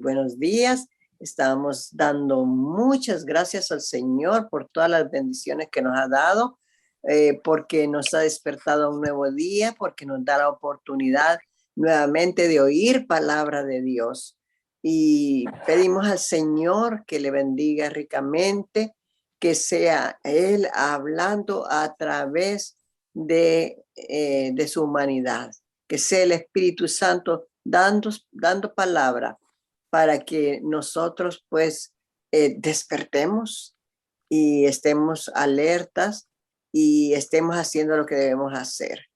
Buenos días. Estamos dando muchas gracias al Señor por todas las bendiciones que nos ha dado, porque nos ha despertado un nuevo día, porque nos da la oportunidad nuevamente de oír palabra de Dios. Y pedimos al Señor que le bendiga ricamente, que sea Él hablando a través de su humanidad, que sea el Espíritu Santo dando palabra para que nosotros pues despertemos y estemos alertas y estemos haciendo lo que debemos hacer.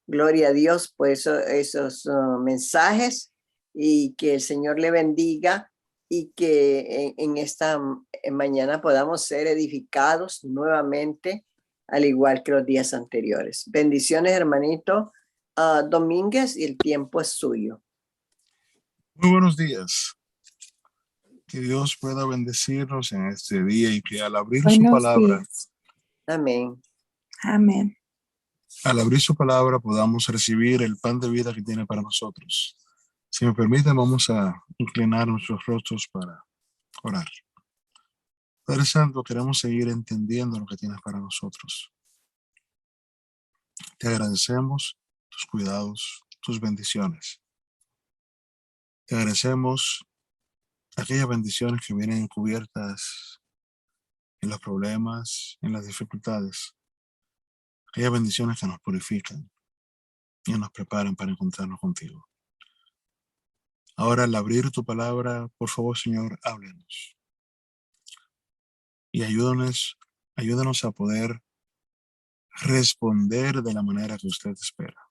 Gloria a Dios por esos mensajes, y que el Señor le bendiga, y que en esta mañana podamos ser edificados nuevamente, al igual que los días anteriores. Bendiciones, hermanito Domínguez, y el tiempo es suyo. Muy buenos días. Que Dios pueda bendecirnos en este día y que al abrir su palabra, amén. Amén. Al abrir su palabra podamos recibir el pan de vida que tiene para nosotros. Si me permiten, vamos a inclinar nuestros rostros para orar. Padre Santo, queremos seguir entendiendo lo que tienes para nosotros. Te agradecemos tus cuidados, tus bendiciones. Te agradecemos aquellas bendiciones que vienen encubiertas en los problemas, en las dificultades. Aquellas bendiciones que nos purifican y nos preparan para encontrarnos contigo. Ahora, al abrir tu palabra, por favor, Señor, háblenos. Y ayúdanos a poder responder de la manera que usted espera.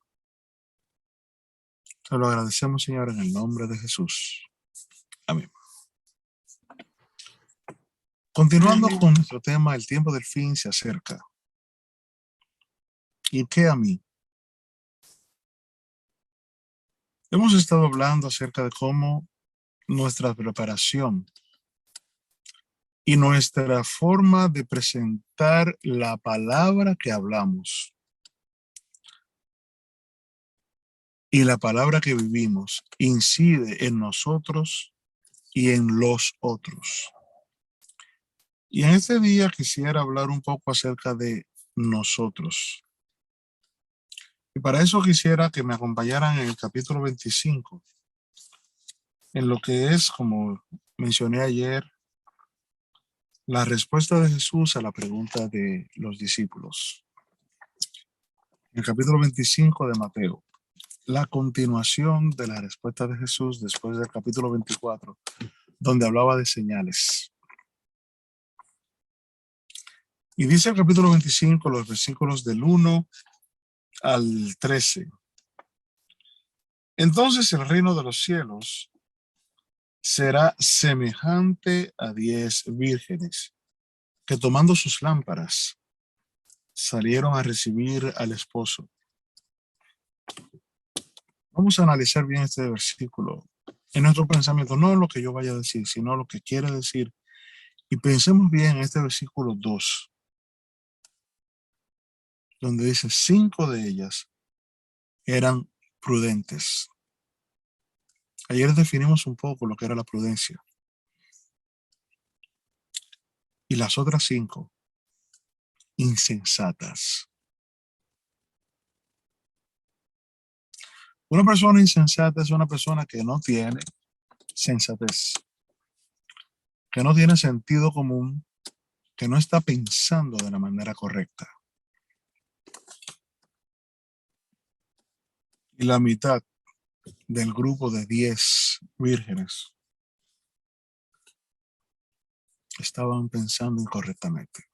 Te lo agradecemos, Señor, en el nombre de Jesús. Amén. Continuando con nuestro tema, el tiempo del fin se acerca. ¿Y qué a mí? Hemos estado hablando acerca de cómo nuestra preparación y nuestra forma de presentar la palabra que hablamos y la palabra que vivimos incide en nosotros y en los otros. Y en este día quisiera hablar un poco acerca de nosotros. Y para eso quisiera que me acompañaran en el capítulo 25, en lo que es, como mencioné ayer, la respuesta de Jesús a la pregunta de los discípulos. En el capítulo 25 de Mateo, la continuación de la respuesta de Jesús después del capítulo 24, donde hablaba de señales. Y dice el capítulo 25, los versículos del 1 al 13. Entonces el reino de los cielos será semejante a 10 vírgenes que, tomando sus lámparas, salieron a recibir al esposo. Vamos a analizar bien este versículo en nuestro pensamiento, no lo que yo vaya a decir, sino lo que quiere decir. Y pensemos bien en este versículo 2, donde dice 5 de ellas eran prudentes. Ayer definimos un poco lo que era la prudencia. Y las otras 5, insensatas. Una persona insensata es una persona que no tiene sensatez, que no tiene sentido común, que no está pensando de la manera correcta. Y la mitad del grupo de 10 vírgenes estaban pensando incorrectamente.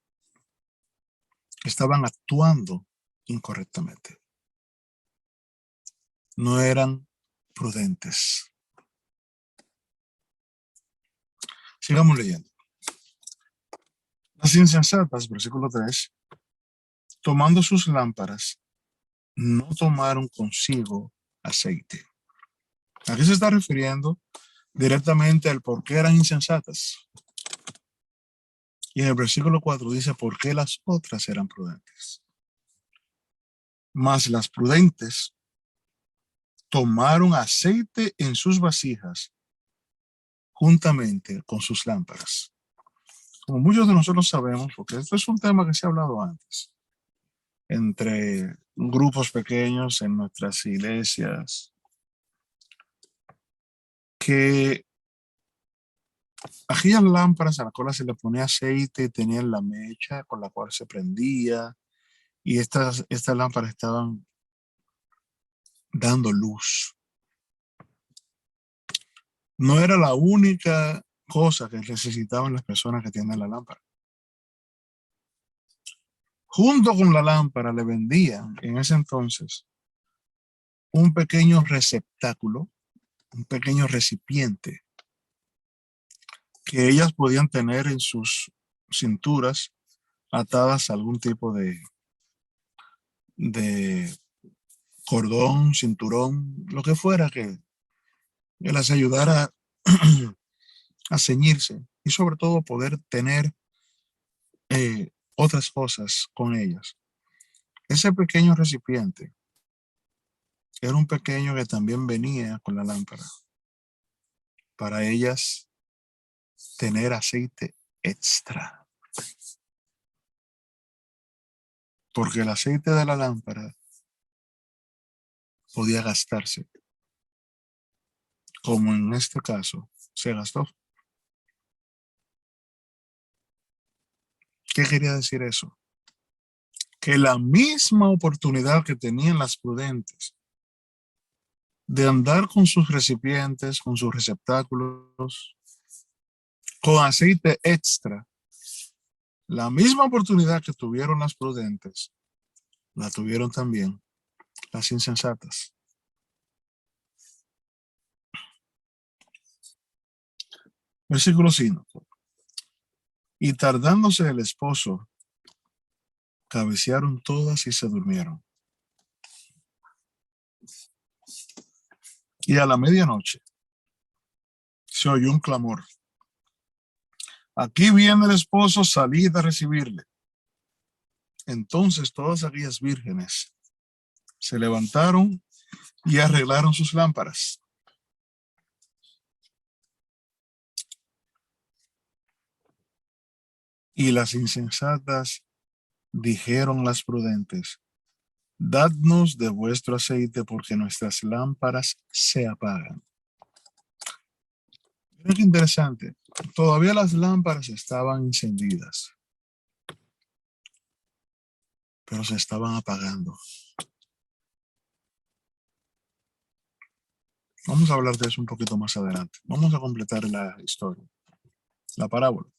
Estaban actuando incorrectamente. No eran prudentes. Sigamos leyendo. Las insensatas, versículo 3, tomando sus lámparas, no tomaron consigo aceite. ¿A qué se está refiriendo? Directamente al por qué eran insensatas. Y en el versículo 4 dice por qué las otras eran prudentes. Mas las prudentes tomaron aceite en sus vasijas juntamente con sus lámparas. Como muchos de nosotros sabemos, porque esto es un tema que se ha hablado antes, entre grupos pequeños en nuestras iglesias, que aquellas lámparas a las cuales se le ponía aceite tenían la mecha con la cual se prendía, y estas lámparas estaban dando luz. No era la única cosa que necesitaban las personas que tienen la lámpara. Junto con la lámpara le vendían en ese entonces un pequeño receptáculo, un pequeño recipiente que ellas podían tener en sus cinturas atadas a algún tipo de cordón, cinturón, lo que fuera que las ayudara a ceñirse y sobre todo poder tener otras cosas con ellas. Ese pequeño recipiente era un pequeño que también venía con la lámpara para ellas tener aceite extra. Porque el aceite de la lámpara podía gastarse, como en este caso se gastó. ¿Qué quería decir eso? Que la misma oportunidad que tenían las prudentes de andar con sus recipientes, con sus receptáculos, con aceite extra, la misma oportunidad que tuvieron las prudentes, la tuvieron también las insensatas. Versículo 5. Y tardándose el esposo, cabecearon todas y se durmieron. Y a la medianoche se oyó un clamor. Aquí viene el esposo, salid a recibirle. Entonces todas aquellas vírgenes se levantaron y arreglaron sus lámparas. Y las insensatas dijeron las prudentes: dadnos de vuestro aceite porque nuestras lámparas se apagan. Miren qué interesante. Todavía las lámparas estaban encendidas, pero se estaban apagando. Vamos a hablar de eso un poquito más adelante. Vamos a completar la historia, la parábola.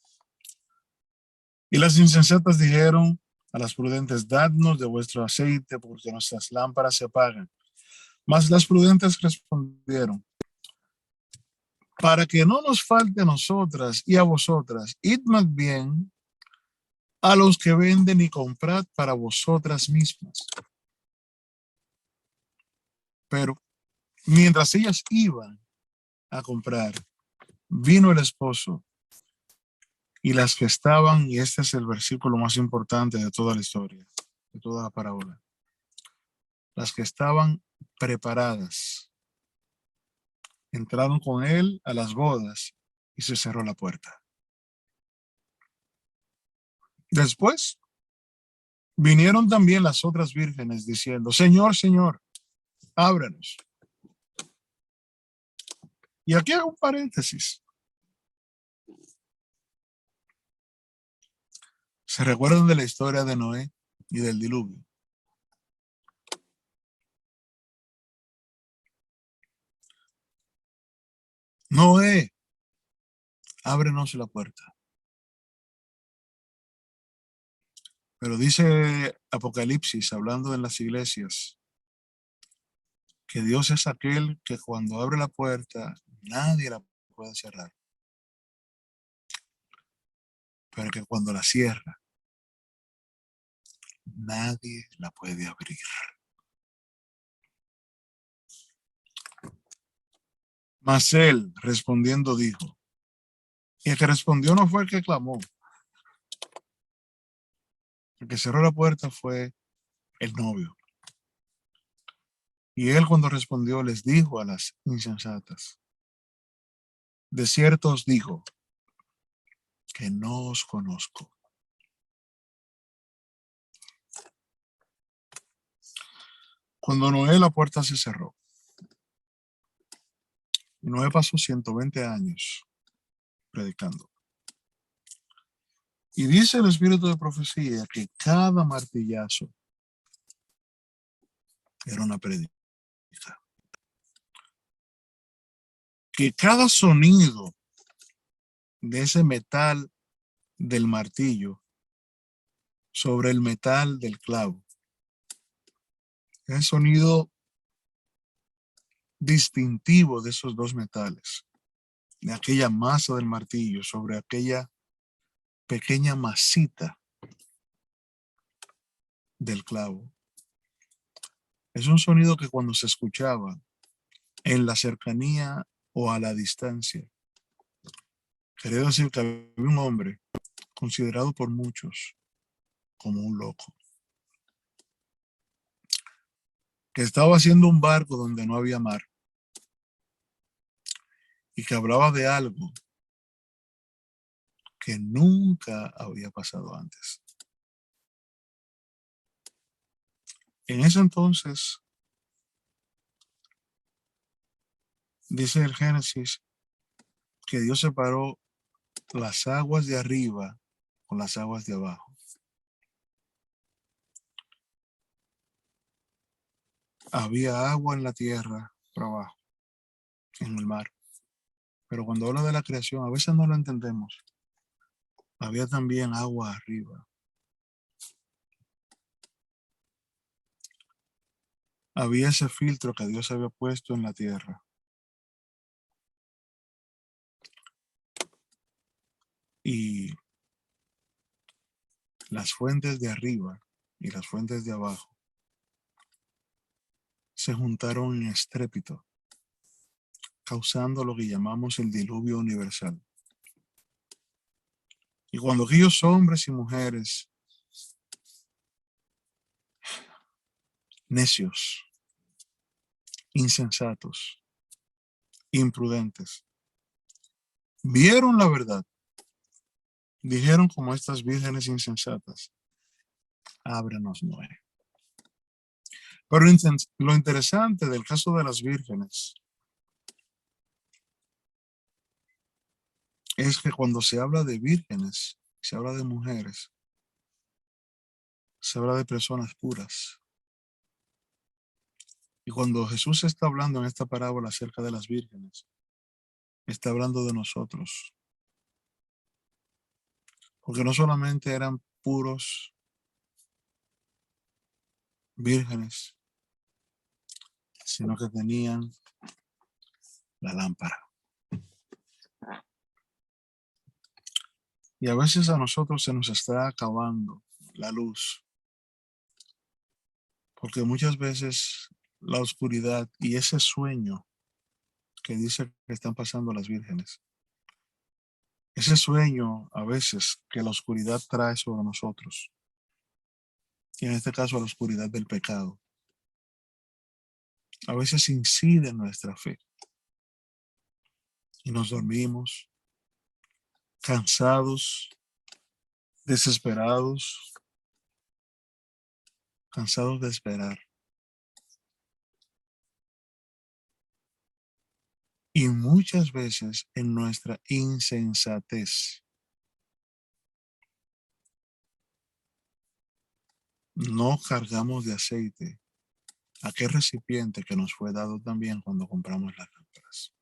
Y las insensatas dijeron a las prudentes: dadnos de vuestro aceite porque nuestras lámparas se apagan. Mas las prudentes respondieron: para que no nos falte a nosotras y a vosotras, id más bien a los que venden y comprad para vosotras mismas. Pero mientras ellas iban a comprar, vino el esposo, y las que estaban, y este es el versículo más importante de toda la historia, de toda la parábola, las que estaban preparadas, entraron con él a las bodas y se cerró la puerta. Después vinieron también las otras vírgenes diciendo: Señor, Señor, ábranos. Y aquí hago un paréntesis. ¿Se recuerdan de la historia de Noé y del diluvio? Noé, ábrenos la puerta. Pero dice Apocalipsis, hablando de las iglesias, que Dios es aquel que cuando abre la puerta, nadie la puede cerrar. Pero que cuando la cierra, nadie la puede abrir. Mas él respondiendo dijo, y el que respondió no fue el que clamó. El que cerró la puerta fue el novio. Y él cuando respondió les dijo a las insensatas: De cierto os digo que no os conozco. Cuando Noé, la puerta se cerró. Noé pasó 120 años predicando. Y dice el espíritu de profecía que cada martillazo era una prédica. Que cada sonido de ese metal del martillo sobre el metal del clavo, ese sonido distintivo de esos dos metales, de aquella masa del martillo sobre aquella pequeña masita del clavo, es un sonido que cuando se escuchaba en la cercanía o a la distancia, quería decir que había un hombre considerado por muchos como un loco, que estaba haciendo un barco donde no había mar y que hablaba de algo que nunca había pasado antes. En ese entonces, dice el Génesis, que Dios separó las aguas de arriba con las aguas de abajo. Había agua en la tierra por abajo, en el mar. Pero cuando habla de la creación, a veces no lo entendemos. Había también agua arriba. Había ese filtro que Dios había puesto en la tierra. Y las fuentes de arriba y las fuentes de abajo se juntaron en estrépito, causando lo que llamamos el diluvio universal. Y cuando aquellos hombres y mujeres necios, insensatos, imprudentes, vieron la verdad, dijeron como estas vírgenes insensatas, ábrenos, Noé. Pero lo interesante del caso de las vírgenes es que cuando se habla de vírgenes, se habla de mujeres, se habla de personas puras. Y cuando Jesús está hablando en esta parábola acerca de las vírgenes, está hablando de nosotros. Porque no solamente eran puros vírgenes, sino que tenían la lámpara. Y a veces a nosotros se nos está acabando la luz, porque muchas veces la oscuridad y ese sueño que dice que están pasando las vírgenes, ese sueño a veces que la oscuridad trae sobre nosotros, y en este caso la oscuridad del pecado, a veces incide en nuestra fe y nos dormimos cansados, desesperados, cansados de esperar. Y muchas veces en nuestra insensatez no cargamos de aceite aquel recipiente que nos fue dado también cuando compramos las lámparas.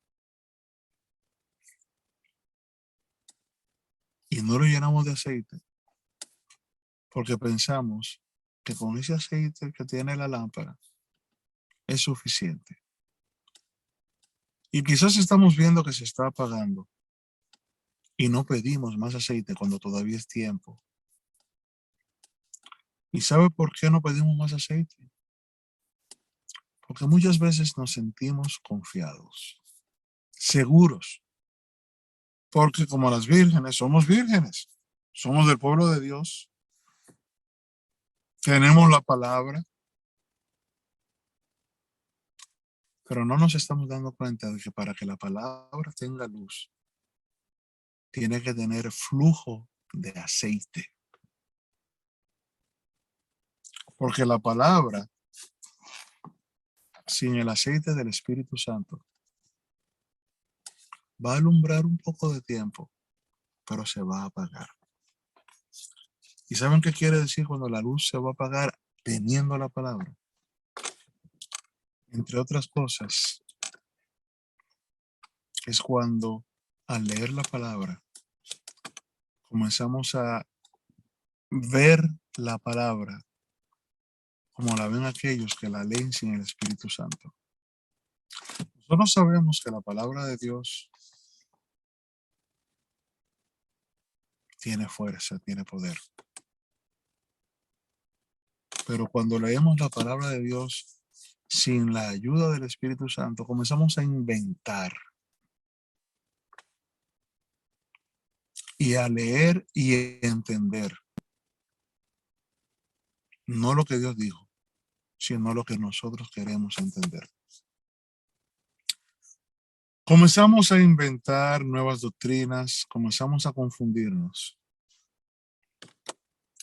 Y no lo llenamos de aceite porque pensamos que con ese aceite que tiene la lámpara es suficiente. Y quizás estamos viendo que se está apagando y no pedimos más aceite cuando todavía es tiempo. ¿Y sabe por qué no pedimos más aceite? Porque muchas veces nos sentimos confiados, seguros, porque como las vírgenes, somos del pueblo de Dios, tenemos la palabra, pero no nos estamos dando cuenta de que para que la palabra tenga luz, tiene que tener flujo de aceite. Porque la palabra, sin el aceite del Espíritu Santo, va a alumbrar un poco de tiempo, pero se va a apagar. ¿Y saben qué quiere decir cuando la luz se va a apagar teniendo la palabra? Entre otras cosas, es cuando al leer la palabra comenzamos a ver la palabra como la ven aquellos que la leen sin el Espíritu Santo. Nosotros sabemos que la palabra de Dios tiene fuerza, tiene poder. Pero cuando leemos la palabra de Dios sin la ayuda del Espíritu Santo, comenzamos a inventar y a leer y entender no lo que Dios dijo, sino lo que nosotros queremos entender. Comenzamos a inventar nuevas doctrinas, comenzamos a confundirnos.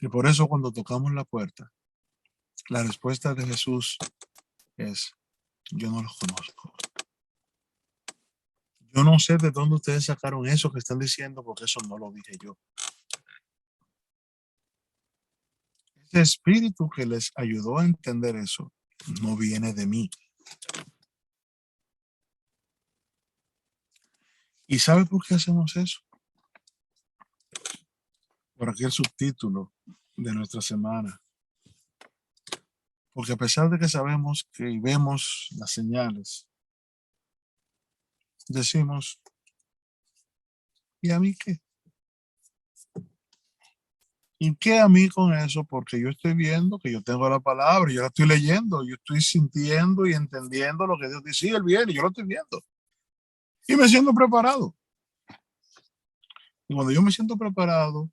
Y por eso cuando tocamos la puerta, la respuesta de Jesús es: yo no los conozco. Yo no sé de dónde ustedes sacaron eso que están diciendo, porque eso no lo dije yo. Ese espíritu que les ayudó a entender eso no viene de mí. ¿Y sabe por qué hacemos eso? Por aquí el subtítulo de nuestra semana. Porque a pesar de que sabemos que y vemos las señales, decimos: ¿y a mí qué? ¿Y qué a mí con eso? Porque yo estoy viendo que yo tengo la palabra, yo la estoy leyendo, yo estoy sintiendo y entendiendo lo que Dios dice. Sí, Él viene, yo lo estoy viendo. Y me siento preparado. Y cuando yo me siento preparado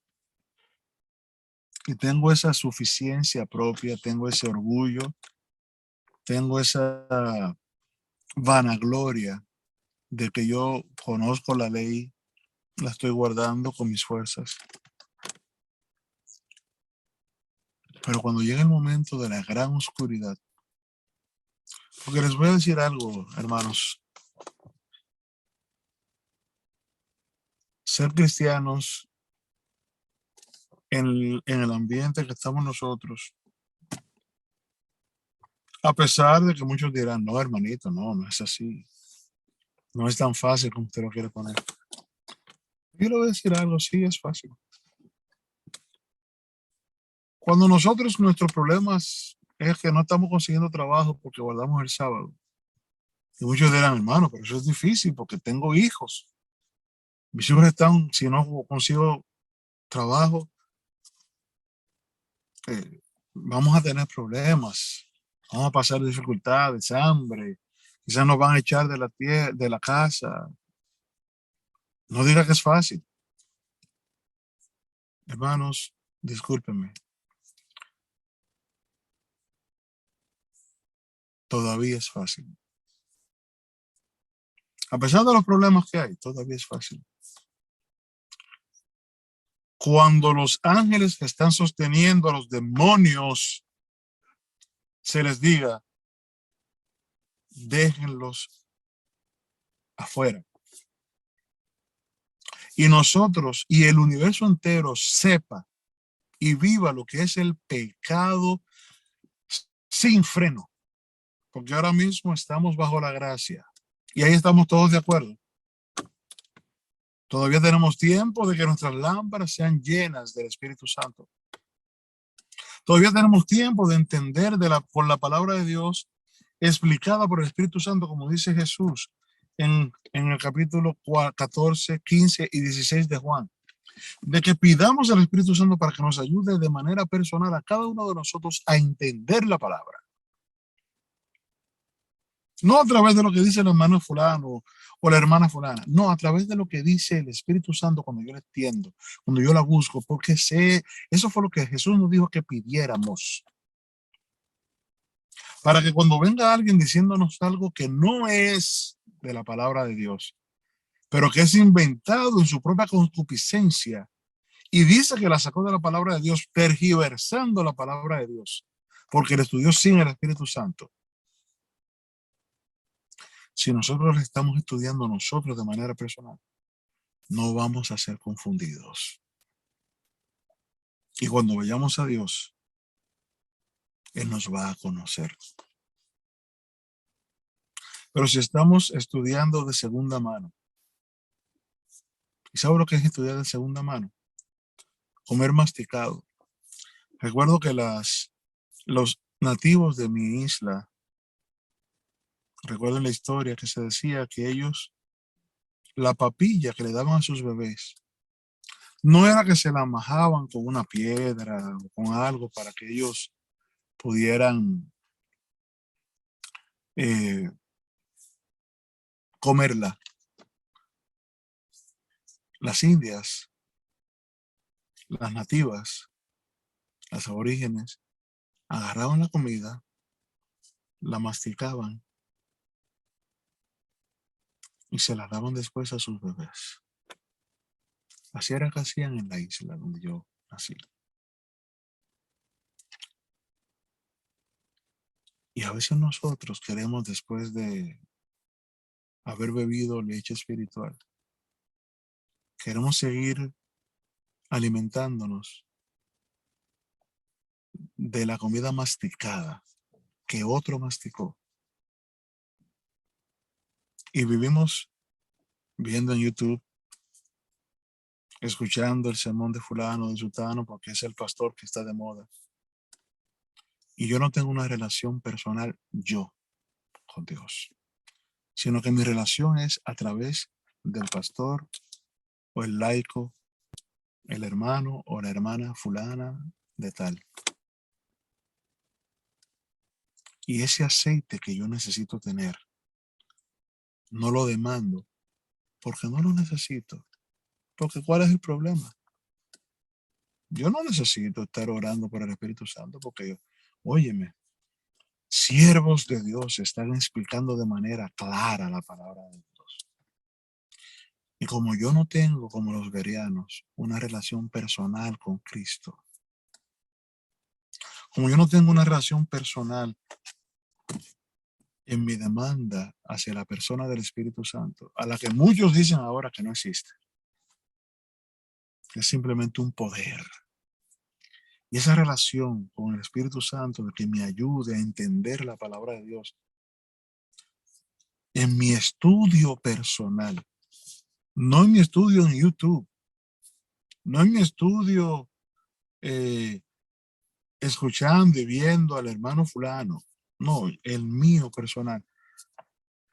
y tengo esa suficiencia propia, tengo ese orgullo, tengo esa vanagloria de que yo conozco la ley, la estoy guardando con mis fuerzas. Pero cuando llega el momento de la gran oscuridad, porque les voy a decir algo, hermanos, ser cristianos en el ambiente que estamos nosotros, a pesar de que muchos dirán: no, hermanito, no, no es así. No es tan fácil como usted lo quiere poner. Yo le voy a decir algo: sí, es fácil. Cuando nosotros, nuestros problemas es que no estamos consiguiendo trabajo porque guardamos el sábado. Y muchos dirán: hermano, pero eso es difícil porque tengo hijos. Mis hijos están, si no consigo trabajo, vamos a tener problemas, vamos a pasar dificultades, hambre, quizás nos van a echar de la tierra, de la casa. No diga que es fácil. Hermanos, discúlpenme. Todavía es fácil. A pesar de los problemas que hay, todavía es fácil. Cuando los ángeles que están sosteniendo a los demonios se les diga: déjenlos afuera. Y nosotros y el universo entero sepa y viva lo que es el pecado sin freno. Porque ahora mismo estamos bajo la gracia. Y ahí estamos todos de acuerdo. Todavía tenemos tiempo de que nuestras lámparas sean llenas del Espíritu Santo. Todavía tenemos tiempo de entender por la palabra de Dios explicada por el Espíritu Santo, como dice Jesús en el capítulo 14, 15 y 16 de Juan, de que pidamos al Espíritu Santo para que nos ayude de manera personal a cada uno de nosotros a entender la palabra. No a través de lo que dice el hermano fulano o la hermana fulana, no, a través de lo que dice el Espíritu Santo cuando yo la entiendo, cuando yo la busco, porque sé, eso fue lo que Jesús nos dijo que pidiéramos. Para que cuando venga alguien diciéndonos algo que no es de la palabra de Dios, pero que es inventado en su propia concupiscencia y dice que la sacó de la palabra de Dios, tergiversando la palabra de Dios, porque la estudió sin el Espíritu Santo. Si nosotros le estamos estudiando nosotros de manera personal, no vamos a ser confundidos. Y cuando vayamos a Dios, Él nos va a conocer. Pero si estamos estudiando de segunda mano, ¿y sabe lo que es estudiar de segunda mano? Comer masticado. Recuerdo que los nativos de mi isla, recuerdo la historia que se decía que ellos, la papilla que le daban a sus bebés, no era que se la majaban con una piedra o con algo para que ellos pudieran eh, comerla. Las indias, las nativas, las aborígenes, agarraban la comida, la masticaban y se la daban después a sus bebés. Así era que hacían en la isla donde yo nací. Y a veces nosotros queremos, después de haber bebido leche espiritual, queremos seguir alimentándonos de la comida masticada que otro masticó. Y vivimos viendo en YouTube, escuchando el sermón de fulano, de sultano, porque es el pastor que está de moda. Y yo no tengo una relación personal yo con Dios, sino que mi relación es a través del pastor o el laico, el hermano o la hermana fulana de tal. Y ese aceite que yo necesito tener, no lo demando porque no lo necesito. Porque ¿cuál es el problema? Yo no necesito estar orando por el Espíritu Santo porque, óyeme, siervos de Dios están explicando de manera clara la palabra de Dios. Y como yo no tengo, como los bereanos, una relación personal con Cristo, como yo no tengo una relación personal en mi demanda hacia la persona del Espíritu Santo, a la que muchos dicen ahora que no existe, es simplemente un poder. Y esa relación con el Espíritu Santo de que me ayude a entender la palabra de Dios en mi estudio personal, no en mi estudio en YouTube, no en mi estudio escuchando y viendo al hermano fulano, no, el mío personal.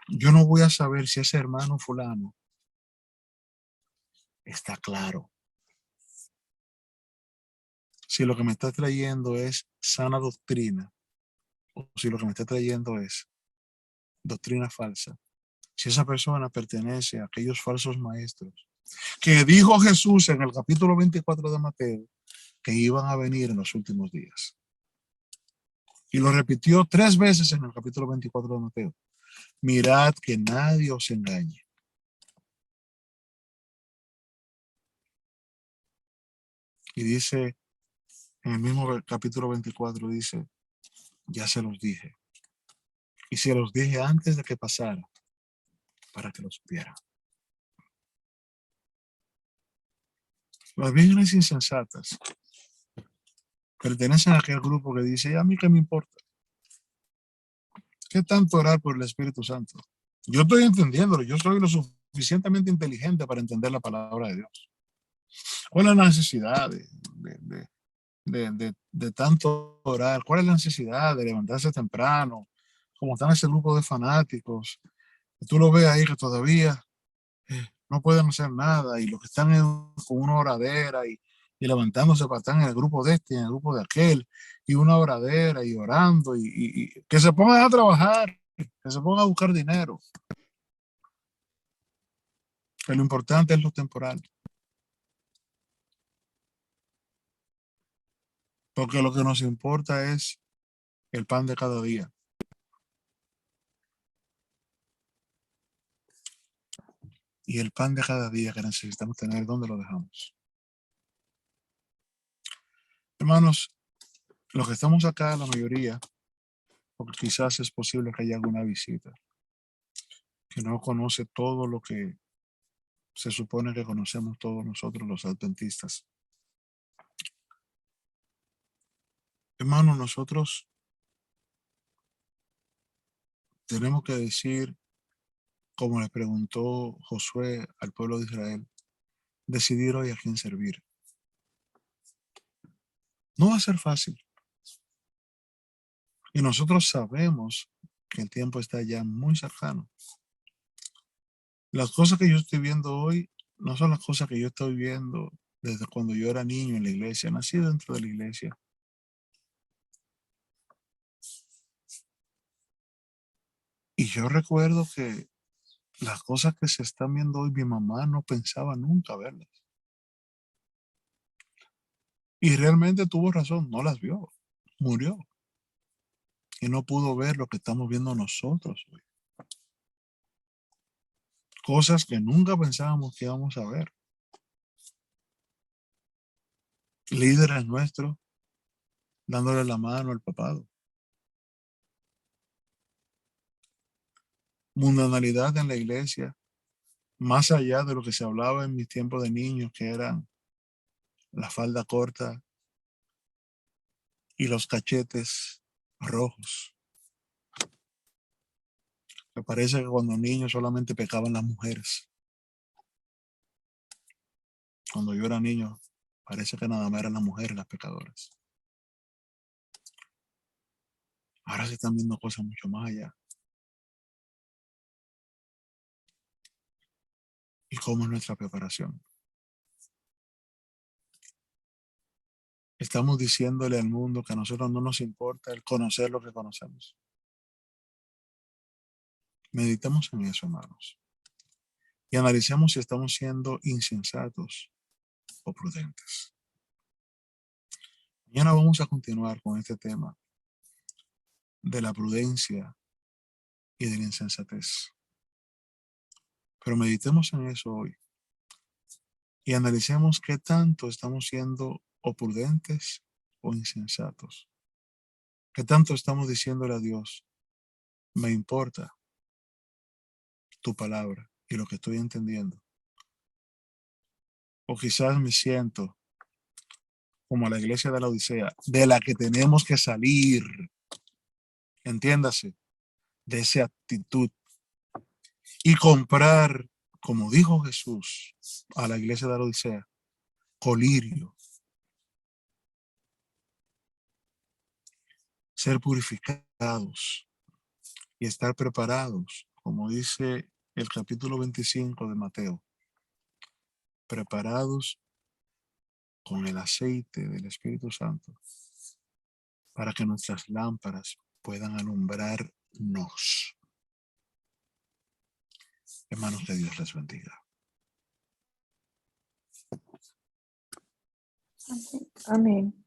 Yo no voy a saber si ese hermano fulano está claro, si lo que me está trayendo es sana doctrina o si lo que me está trayendo es doctrina falsa. Si esa persona pertenece a aquellos falsos maestros que dijo Jesús en el capítulo 24 de Mateo que iban a venir en los últimos días. Y lo repitió 3 veces en el capítulo 24 de Mateo. Mirad que nadie os engañe. Y dice, en el mismo capítulo 24, dice, ya se los dije. Y se los dije antes de que pasara, para que lo supieran. Las vírgenes insensatas pertenecen a aquel grupo que dice, ¿a mí qué me importa? ¿Qué tanto orar por el Espíritu Santo? Yo estoy entendiéndolo, yo soy lo suficientemente inteligente para entender la palabra de Dios. ¿Cuál es la necesidad de tanto orar? ¿Cuál es la necesidad de levantarse temprano? Como están ese grupo de fanáticos, tú lo ves ahí que todavía no pueden hacer nada y los que están con una oradera y levantándose para estar en el grupo de este y en el grupo de aquel y una oradera y orando y que se pongan a trabajar, que se pongan a buscar dinero. Que lo importante es lo temporal. Porque lo que nos importa es el pan de cada día. y el pan de cada día que necesitamos tener, ¿dónde lo dejamos? Hermanos, los que estamos acá, la mayoría, porque quizás es posible que haya alguna visita, que no conoce todo lo que se supone que conocemos todos nosotros los adventistas. Hermanos, nosotros tenemos que decir, como le preguntó Josué al pueblo de Israel, decidir hoy a quién servir. No va a ser fácil. Y nosotros sabemos que el tiempo está ya muy cercano. Las cosas que yo estoy viendo hoy no son las cosas que yo estoy viendo desde cuando yo era niño en la iglesia, nací dentro de la iglesia. Y yo recuerdo que las cosas que se están viendo hoy, mi mamá no pensaba nunca verlas. Y realmente tuvo razón, no las vio, murió. Y no pudo ver lo que estamos viendo nosotros hoy. Cosas que nunca pensábamos que íbamos a ver. Líderes nuestros dándole la mano al papado. Mundanalidad en la iglesia, más allá de lo que se hablaba en mis tiempos de niños, que eran la falda corta y los cachetes rojos. Me parece que cuando niños solamente pecaban las mujeres. Cuando yo era niño, parece que nada más eran las mujeres las pecadoras. Ahora se están viendo cosas mucho más allá. ¿Y cómo es nuestra preparación? Estamos diciéndole al mundo que a nosotros no nos importa el conocer lo que conocemos. Meditemos en eso, hermanos. Y analicemos si estamos siendo insensatos o prudentes. Mañana vamos a continuar con este tema de la prudencia y de la insensatez. Pero meditemos en eso hoy y analicemos qué tanto estamos siendo o prudentes o insensatos. ¿Qué tanto estamos diciéndole a Dios? Me importa tu palabra y lo que estoy entendiendo. O quizás me siento como la iglesia de la Odisea, de la que tenemos que salir. Entiéndase, de esa actitud. Y comprar, como dijo Jesús a la iglesia de la Odisea, colirio. Ser purificados y estar preparados, como dice el capítulo 25 de Mateo, preparados con el aceite del Espíritu Santo para que nuestras lámparas puedan alumbrarnos. Hermanos, que Dios les bendiga. Amén.